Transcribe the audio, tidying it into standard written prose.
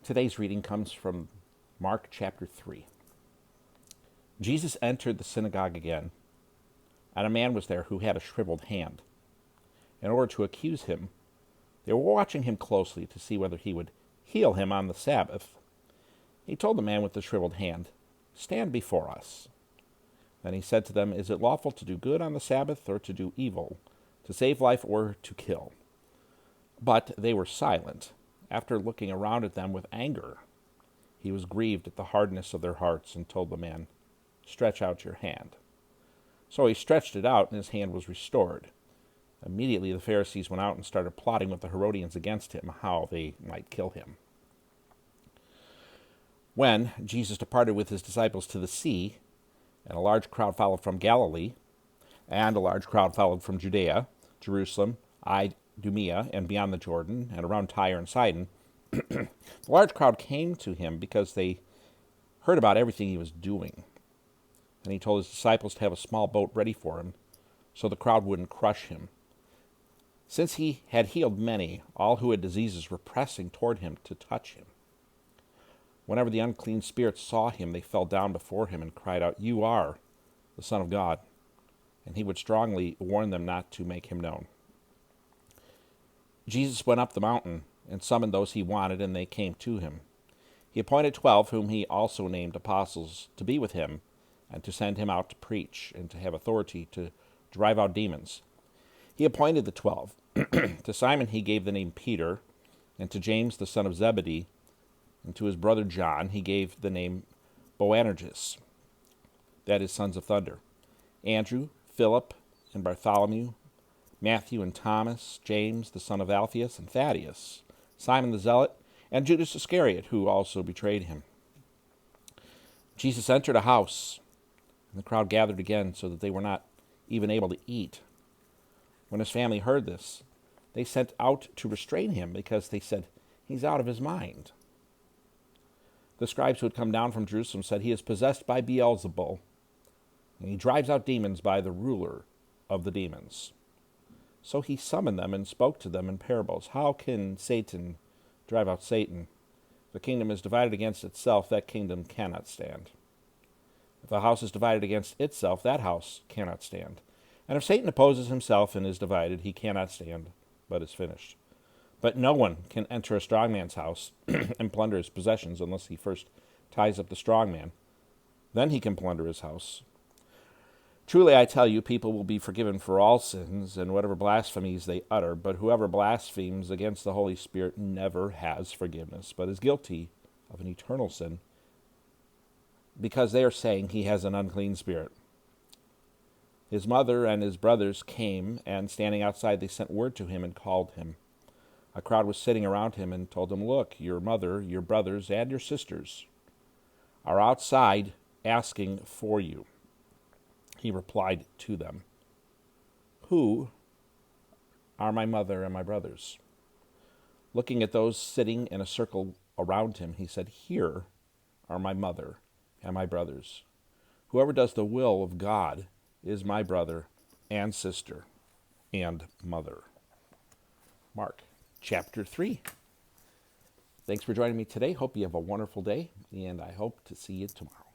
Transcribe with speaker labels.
Speaker 1: Today's reading comes from Mark chapter 3. Jesus entered the synagogue again, and a man was there who had a shriveled hand. In order to accuse him, they were watching him closely to see whether he would heal him on the Sabbath. He told the man with the shriveled hand, "Stand before us." Then he said to them, "Is it lawful to do good on the Sabbath or to do evil, to save life or to kill?" But they were silent. After looking around at them with anger, he was grieved at the hardness of their hearts and told the man, "Stretch out your hand." So he stretched it out, and his hand was restored. Immediately the Pharisees went out and started plotting with the Herodians against him, how they might kill him. When Jesus departed with his disciples to the sea, and a large crowd followed from Galilee, and a large crowd followed from Judea, Jerusalem, Idumea, and beyond the Jordan, and around Tyre and Sidon, the large crowd came to him because they heard about everything he was doing. And he told his disciples to have a small boat ready for him, so the crowd wouldn't crush him. Since he had healed many, all who had diseases were pressing toward him to touch him. Whenever the unclean spirits saw him, they fell down before him and cried out, "You are the Son of God." And he would strongly warn them not to make him known. Jesus went up the mountain and summoned those he wanted, and they came to him. He appointed 12, whom he also named apostles, to be with him and to send him out to preach and to have authority to drive out demons. He appointed the 12. To Simon he gave the name Peter, and to James the son of Zebedee, and to his brother John he gave the name Boanerges, that is, sons of thunder. Andrew, Philip, and Bartholomew, Matthew and Thomas, James the son of Alphaeus, and Thaddeus, Simon the Zealot, and Judas Iscariot, who also betrayed him. Jesus entered a house, and the crowd gathered again, so that they were not even able to eat. When his family heard this, they sent out to restrain him, because they said, "He's out of his mind." The scribes who had come down from Jerusalem said, "He is possessed by Beelzebul, and he drives out demons by the ruler of the demons." So he summoned them and spoke to them in parables. "How can Satan drive out Satan? If the kingdom is divided against itself, that kingdom cannot stand. If a house is divided against itself, that house cannot stand. And if Satan opposes himself and is divided, he cannot stand, but is finished. But no one can enter a strong man's house and plunder his possessions unless he first ties up the strong man. Then he can plunder his house. Truly I tell you, people will be forgiven for all sins and whatever blasphemies they utter, but whoever blasphemes against the Holy Spirit never has forgiveness, but is guilty of an eternal sin, because they are saying he has an unclean spirit." His mother and his brothers came, and standing outside they sent word to him and called him. A crowd was sitting around him and told him, "Look, your mother, your brothers, and your sisters are outside asking for you." He replied to them, "Who are my mother and my brothers?" Looking at those sitting in a circle around him, he said, "Here are my mother and my brothers. Whoever does the will of God is my brother and sister and mother." Mark chapter 3. Thanks for joining me today. Hope you have a wonderful day, and I hope to see you tomorrow.